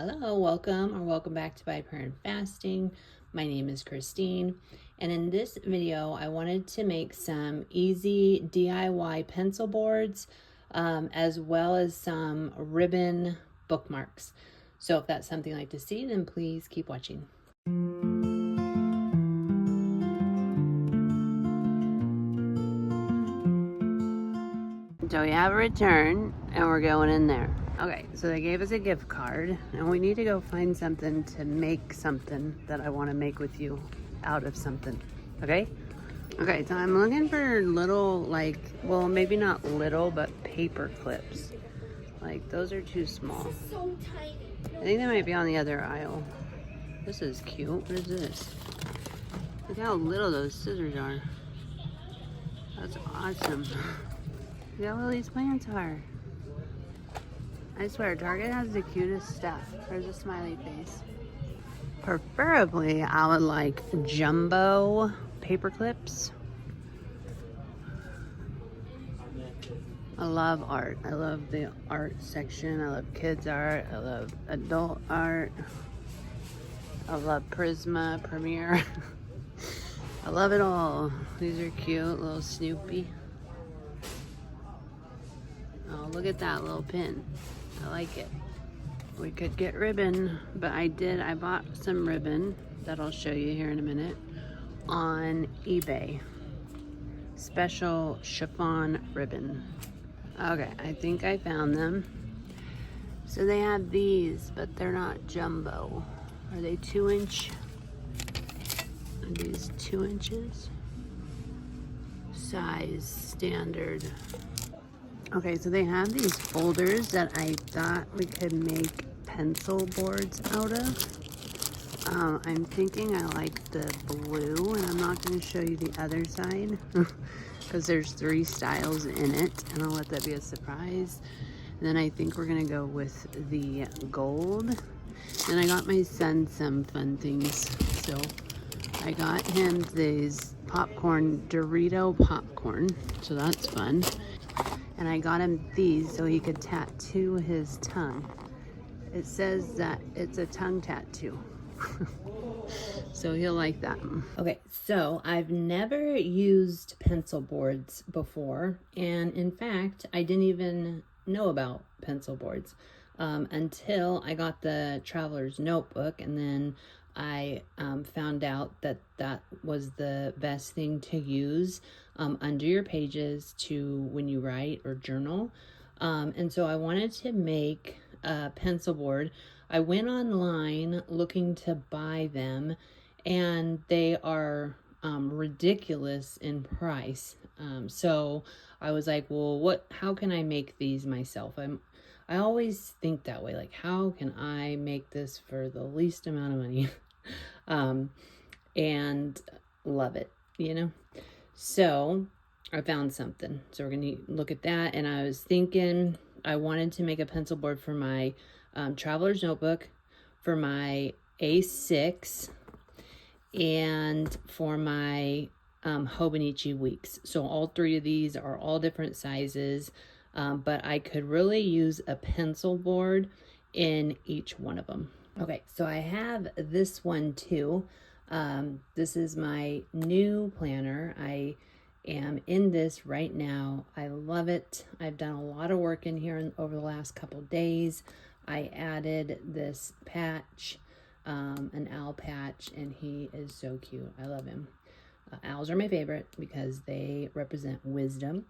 Hello, welcome back to By Prayer and Fasting. My name is Christine, and in this video I wanted to make some easy DIY pencil boards as well as some ribbon bookmarks. So if that's something you'd like to see, then please keep watching. So we have a return and we're going in there. Okay, so they gave us a gift card and we need to go find something to make something that I want to make with you out of something. Okay? Okay, so I'm looking for little, well, maybe not little, but paper clips. Like, those are too small. This is so tiny. I think they might be on the other aisle. This is cute. What is this? Look how little those scissors are. That's awesome. Look how little these plants are. I swear, Target has the cutest stuff. There's a smiley face. Preferably, I would like jumbo paper clips. I love art. I love the art section. I love kids art. I love adult art. I love Prisma, Premiere. I love it all. These are cute, little Snoopy. Oh, look at that little pin. I like it. We could get ribbon, but I bought some ribbon that I'll show you here in a minute on eBay. Special chiffon ribbon. Okay, I think I found them. So they have these, but they're not jumbo. Are they 2-inch? Are these 2 inches? Size standard. Okay, so they have these folders that I thought we could make pencil boards out of. I'm thinking I like the blue, and I'm not going to show you the other side because there's 3 styles in it, and I'll let that be a surprise. And then I think we're going to go with the gold. And I got my son some fun things. So I got him these popcorn, Dorito popcorn, so that's fun. And I got him these so he could tattoo his tongue. It says that it's a tongue tattoo. So he'll like that. Okay, so I've never used pencil boards before. And in fact, I didn't even know about pencil boards until I got the traveler's notebook. And then I found out that that was the best thing to use under your pages when you write or journal. And so I wanted to make a pencil board. I went online looking to buy them, and they are ridiculous in price. So I was like, well, how can I make these myself? I always think that way, like, how can I make this for the least amount of money? And love it, you know? So I found something. So we're going to look at that. And I was thinking I wanted to make a pencil board for my traveler's notebook, for my A6, and for my Hobonichi weeks. So all 3 of these are all different sizes, but I could really use a pencil board in each one of them. Okay, so I have this one too. This is my new planner. I am in this right now. I love it. I've done a lot of work in here over the last couple days. I added this patch, an owl patch, and he is so cute. I love him. Owls are my favorite because they represent wisdom.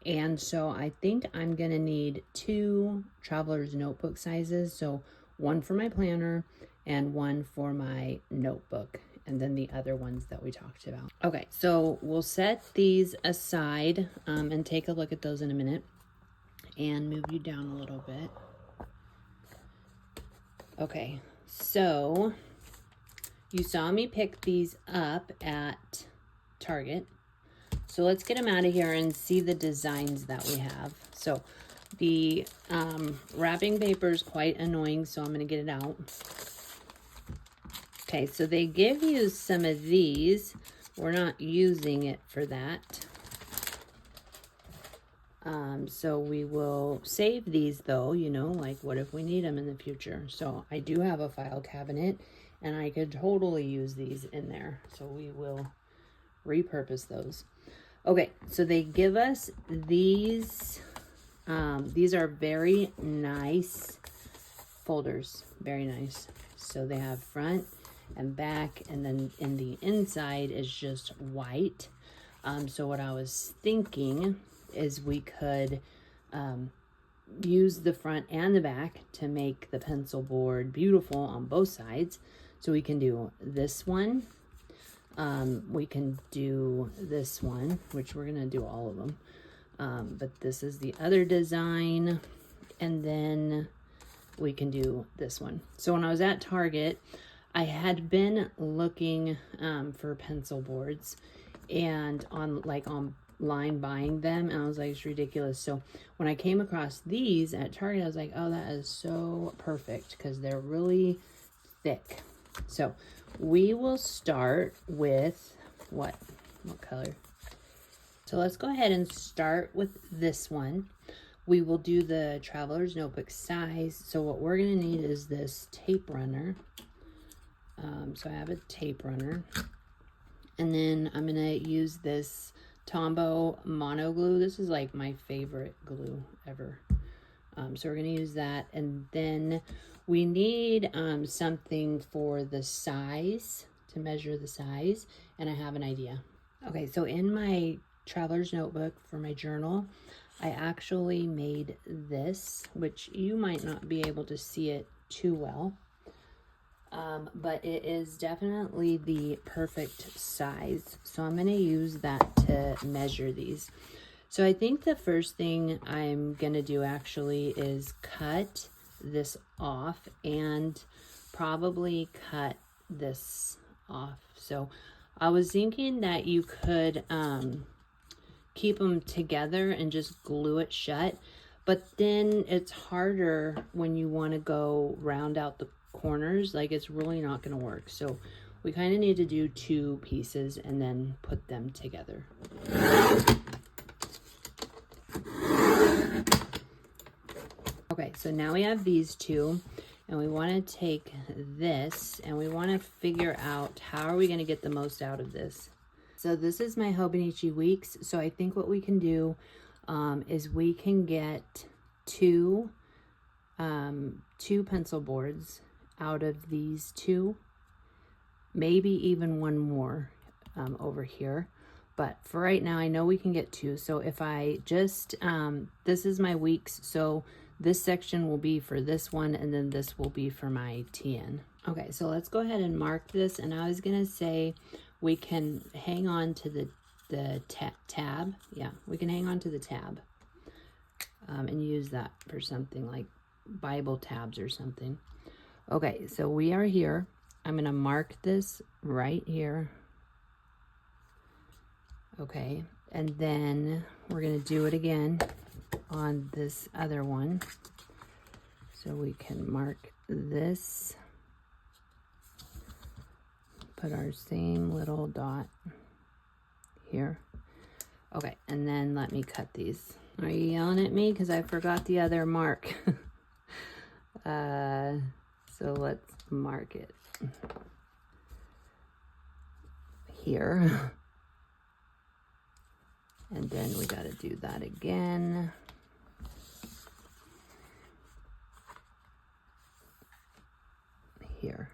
And so I think I'm gonna need 2 traveler's notebook sizes. So one for my planner and one for my notebook, and then the other ones that we talked about. Okay, so we'll set these aside and take a look at those in a minute and move you down a little bit. Okay, so you saw me pick these up at Target. So let's get them out of here and see the designs that we have. So the wrapping paper is quite annoying, so I'm going to get it out. Okay, so they give you some of these. We're not using it for that. So we will save these though, you know, like what if we need them in the future. So I do have a file cabinet and I could totally use these in there. So we will repurpose those. Okay, so they give us these. These are very nice folders, very nice. So they have front and back, and then in the inside is just white. So what I was thinking is we could use the front and the back to make the pencil board beautiful on both sides. So we can do this one. We can do this one, which we're gonna do all of them. But this is the other design, and then we can do this one. So when I was at Target, I had been looking for pencil boards and online buying them, and I was like, it's ridiculous. So when I came across these at Target, I was like, oh, that is so perfect because they're really thick. So we will start with what color? So let's go ahead and start with this one. We will do the traveler's notebook size. So what we're gonna need is this tape runner. So I have a tape runner. And then I'm gonna use this Tombow mono glue. This is like my favorite glue ever. So we're gonna use that. And then we need something for the size, to measure the size. And I have an idea. Okay, so in my traveler's notebook for my journal, I actually made this, which you might not be able to see it too well, but it is definitely the perfect size. So I'm going to use that to measure these. So I think the first thing I'm going to do actually is cut this off and probably cut this off. So I was thinking that you could keep them together and just glue it shut, but then it's harder when you want to go round out the corners. Like, it's really not going to work. So we kind of need to do two pieces and then put them together. Okay, so now we have these two, and we want to take this and we want to figure out how are we going to get the most out of this. So this is my Hobonichi weeks. So I think what we can do is we can get two pencil boards out of these two, maybe even one more over here. But for right now, I know we can get two. So if I just, this is my weeks. So this section will be for this one, and then this will be for my TN. Okay, so let's go ahead and mark this. And I was gonna say, we can hang on to the tab. Yeah, we can hang on to the tab and use that for something like Bible tabs or something. Okay, so we are here. I'm going to mark this right here. Okay, and then we're going to do it again on this other one. So we can mark this. Put our same little dot here. Okay, and then let me cut these. Are you yelling at me? Because I forgot the other mark. So let's mark it here. And then we got to do that again. Here.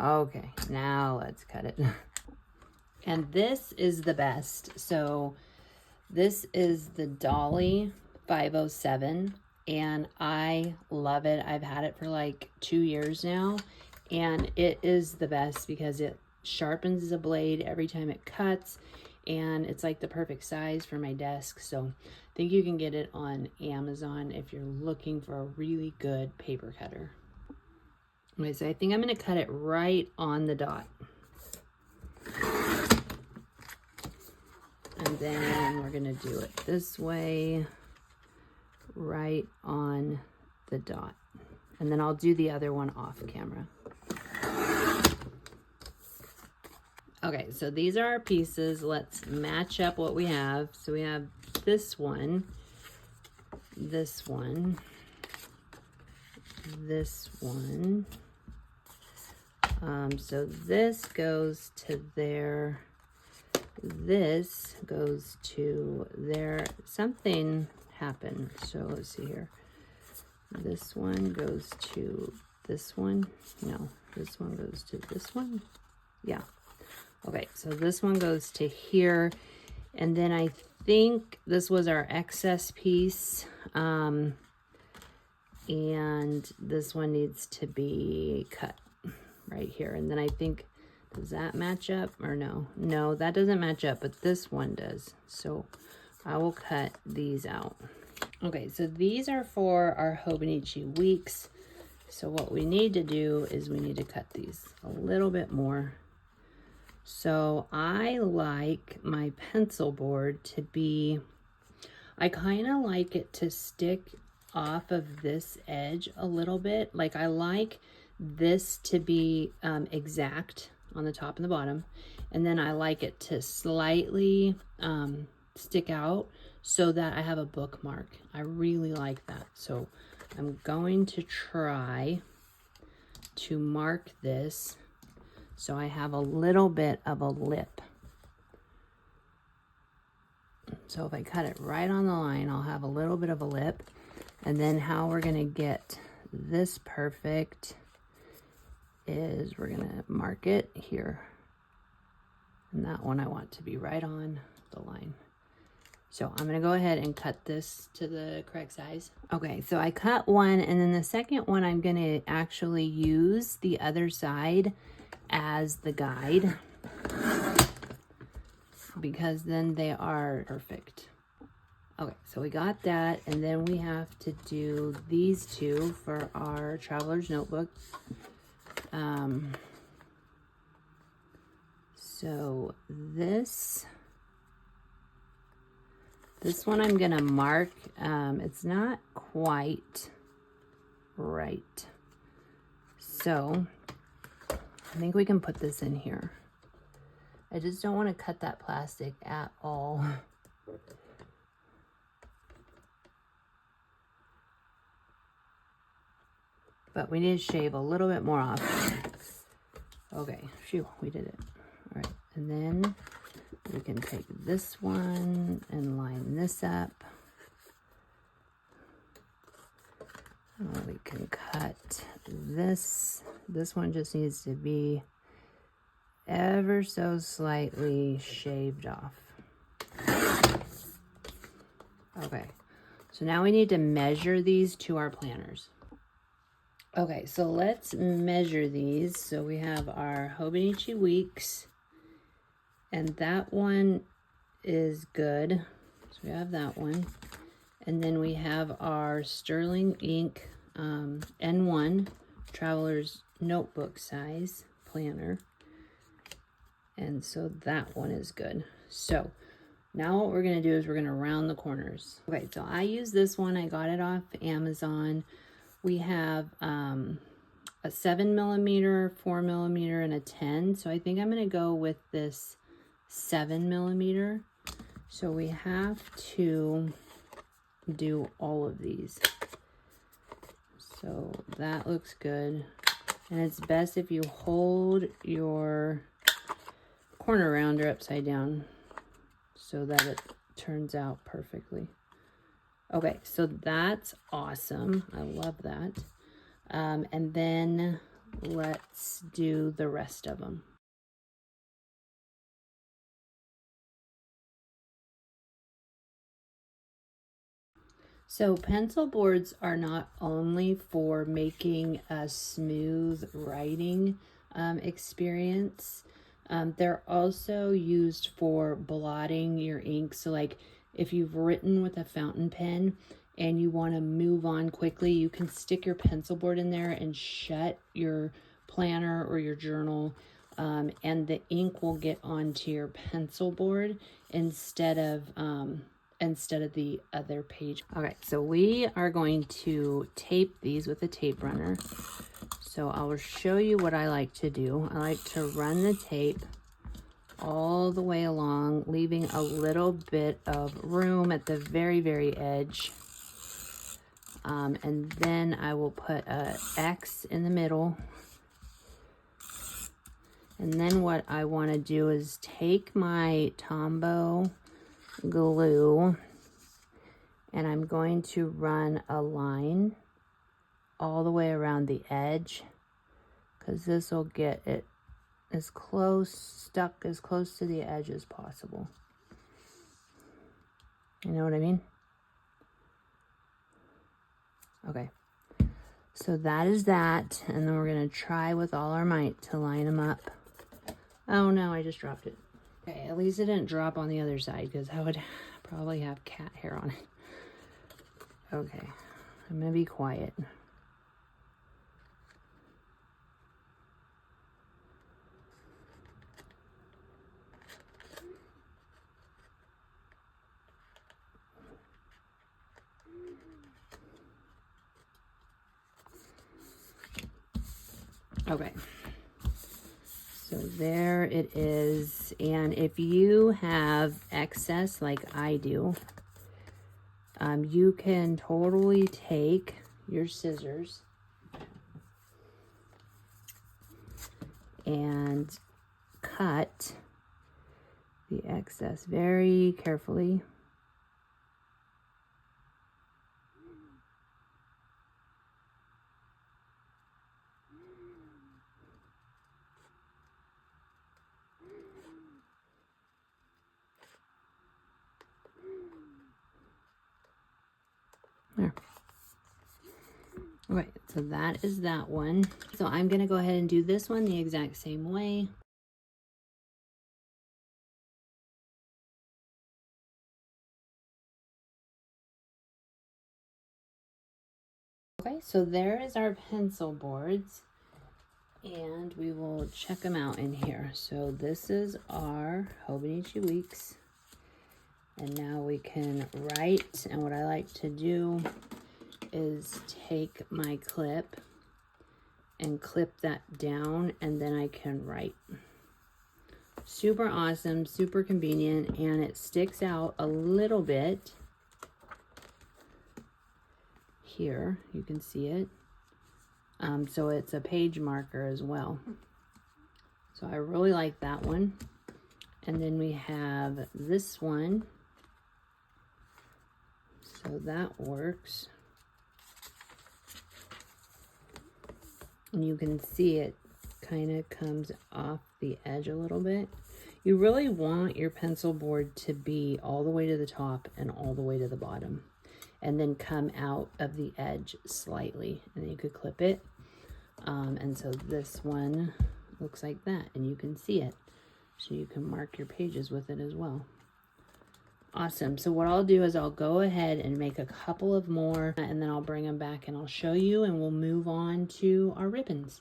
Okay, now let's cut it. And this is the best. So this is the Dolly 507, and I love it. I've had it for like 2 years now, and it is the best because it sharpens the blade every time it cuts, and it's like the perfect size for my desk. So I think you can get it on Amazon if you're looking for a really good paper cutter. Okay, so I think I'm going to cut it right on the dot. And then we're going to do it this way, right on the dot. And then I'll do the other one off camera. Okay, so these are our pieces. Let's match up what we have. So we have this one, this one, this one. So this goes to there. This goes to there. Something happened. So let's see here. This one goes to this one. No, this one goes to this one. Yeah. Okay, so this one goes to here. And then I think this was our excess piece. And this one needs to be cut right here. And then I think, does that match up or no? No, that doesn't match up, but this one does. So I will cut these out. Okay, so these are for our Hobonichi weeks. So what we need to do is we need to cut these a little bit more. So I like my pencil board to be, I kind of like it to stick off of this edge a little bit. Like I like this to be exact on the top and the bottom, and then I like it to slightly stick out so that I have a bookmark. I really like that. So I'm going to try to mark this so I have a little bit of a lip. So if I cut it right on the line, I'll have a little bit of a lip. And then how we're gonna get this perfect is we're gonna mark it here. And that one I want to be right on the line. So I'm gonna go ahead and cut this to the correct size. Okay, so I cut one, and then the second one I'm gonna actually use the other side as the guide, because then they are perfect. Okay, so we got that, and then we have to do these two for our traveler's notebook. So this one I'm gonna mark. It's not quite right. So I think we can put this in here. I just don't want to cut that plastic at all. But we need to shave a little bit more off. Okay, phew, we did it. All right, and then we can take this one and line this up. And we can cut this. This one just needs to be ever so slightly shaved off. Okay, so now we need to measure these to our planners. Okay, so let's measure these. So we have our Hobonichi weeks, and that one is good. So we have that one. And then we have our Sterling Ink N1 Traveler's Notebook size planner. And so that one is good. So now what we're gonna do is we're gonna round the corners. Okay, so I use this one. I got it off Amazon. We have a 7mm, 4mm, and a 10. So I think I'm gonna go with this 7mm. So we have to do all of these. So that looks good. And it's best if you hold your corner rounder upside down so that it turns out perfectly. Okay, so that's awesome. I love that. And then let's do the rest of them. So pencil boards are not only for making a smooth writing experience, they're also used for blotting your ink. So like if you've written with a fountain pen and you want to move on quickly, you can stick your pencil board in there and shut your planner or your journal, and the ink will get onto your pencil board instead of the other page. Okay, so we are going to tape these with a tape runner. So I will show you what I like to do. I like to run the tape all the way along, leaving a little bit of room at the very, very edge. And then I will put a X in the middle. And then what I want to do is take my Tombow glue and I'm going to run a line all the way around the edge, because this will get it as close, stuck as close to the edge as possible. You know what I mean? Okay. So that is that, and then we're going to try with all our might to line them up. Oh no, I just dropped it. Okay, at least it didn't drop on the other side, because I would probably have cat hair on it. Okay, I'm going to be quiet. Okay, so there it is. And if you have excess like I do, you can totally take your scissors and cut the excess very carefully. There. Okay, so that is that one. So I'm going to go ahead and do this one the exact same way. Okay, so there is our pencil boards, and we will check them out in here. So this is our Hobonichi Weeks, and now we can write. And what I like to do is take my clip and clip that down, and then I can write. Super awesome, super convenient, and it sticks out a little bit. Here, you can see it. So it's a page marker as well. So I really like that one. And then we have this one. So that works. And you can see it kind of comes off the edge a little bit. You really want your pencil board to be all the way to the top and all the way to the bottom, and then come out of the edge slightly, and then you could clip it. And so this one looks like that, and you can see it. So you can mark your pages with it as well. Awesome. So what I'll do is I'll go ahead and make a couple of more, and then I'll bring them back and I'll show you, and we'll move on to our ribbons.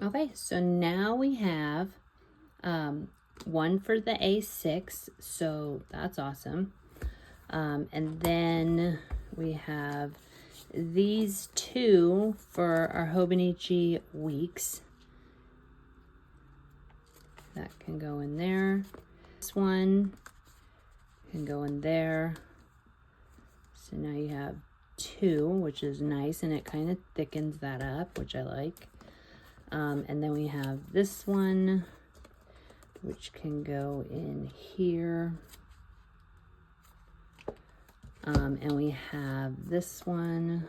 Okay, so now we have one for the A6, so that's awesome. And then we have these two for our Hobonichi Weeks. That can go in there. This one can go in there. So now you have two, which is nice, and it kind of thickens that up, which I like. And then we have this one, which can go in here. And we have this one,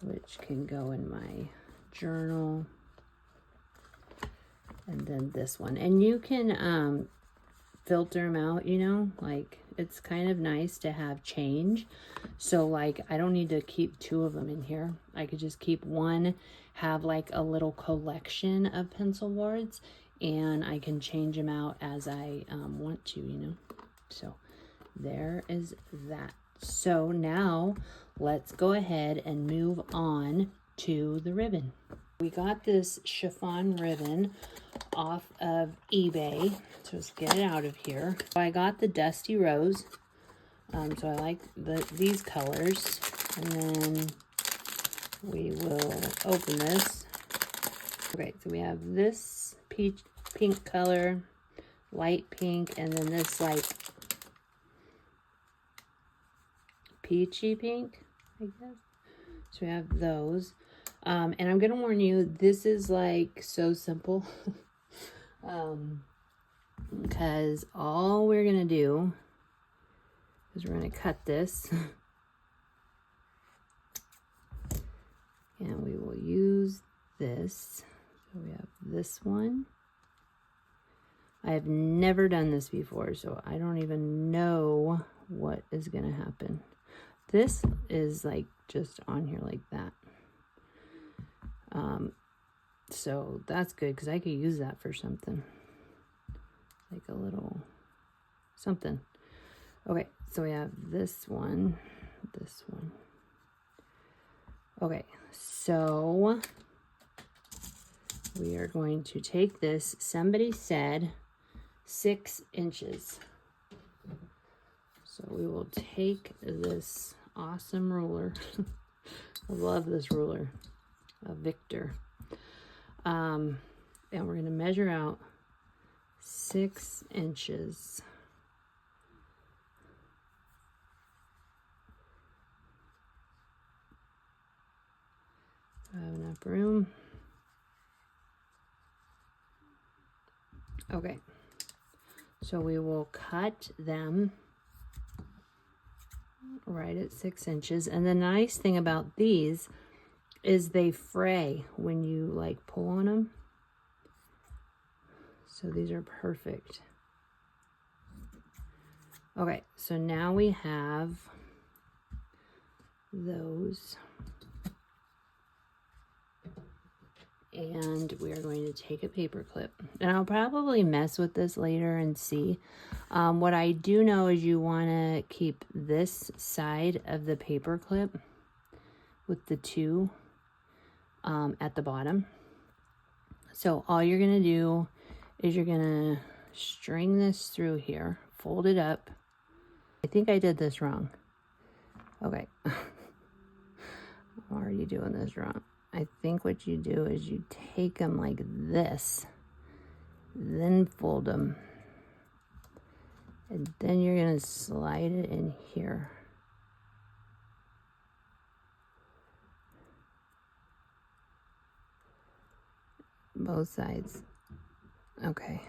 which can go in my journal. And then this one. And you can filter them out, you know, like it's kind of nice to have change. So like I don't need to keep 2 of them in here. I could just keep one, have like a little collection of pencil boards, and I can change them out as I want to, you know. So there is that. So now let's go ahead and move on to the ribbon. We got this chiffon ribbon off of eBay, so let's get it out of here. So I got the Dusty Rose, so I like these colors, and then we will open this. Okay, so we have this pink color, light pink, and then this like peachy pink, I guess. So we have those. And I'm gonna warn you, this is like so simple. Because all we're gonna do is we're gonna cut this and we will use this. So we have this one. I have never done this before, so I don't even know what is gonna happen. This is like just on here like that. So that's good because I could use that for something. Like a little something. Okay, so we have this one, this one. Okay, so we are going to take this. Somebody said 6 inches. So we will take this awesome ruler. I love this ruler, a Victor. And we're going to measure out 6 inches. I have enough room. Okay, so we will cut them right at 6 inches. And the nice thing about these is they fray when you like pull on them. So these are perfect. Okay, so now we have those. And we are going to take a paper clip. And I'll probably mess with this later and see. What I do know is you want to keep this side of the paper clip with the 2 at the bottom. So all you're going to do is you're going to string this through here, fold it up. I think I did this wrong. Okay. I'm already doing this wrong. I think what you do is you take them like this, then fold them, and then you're going to slide it in here. Both sides. Okay.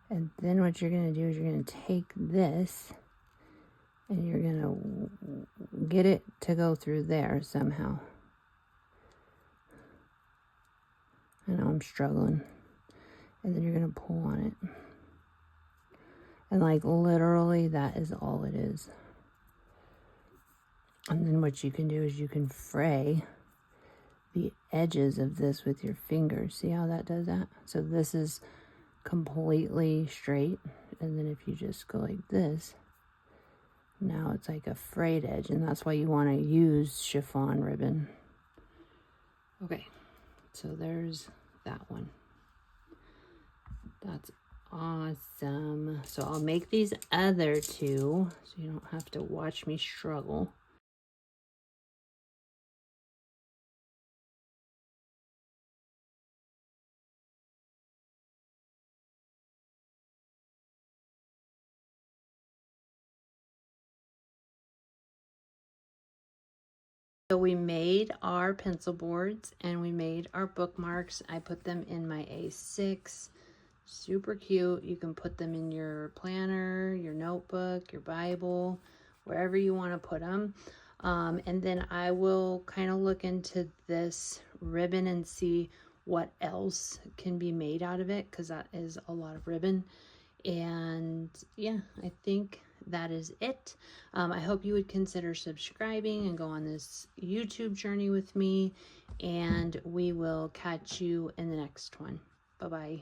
And then what you're going to do is you're going to take this and you're going to get it to go through there somehow. I know I'm struggling. And then you're going to pull on it. And like literally that is all it is. And then what you can do is you can fray the edges of this with your fingers. See how that does that? So this is completely straight, and then if you just go like this, now it's like a frayed edge, and that's why you want to use chiffon ribbon. Okay, so there's that one. That's awesome. So I'll make these other 2 so you don't have to watch me struggle. So we made our pencil boards and we made our bookmarks. I put them in my A6. Super cute. You can put them in your planner, your notebook, your Bible, wherever you want to put them. And then I will kind of look into this ribbon and see what else can be made out of it, because that is a lot of ribbon. And yeah, I think that is it. I hope you would consider subscribing and go on this YouTube journey with me, and we will catch you in the next one. Bye-bye.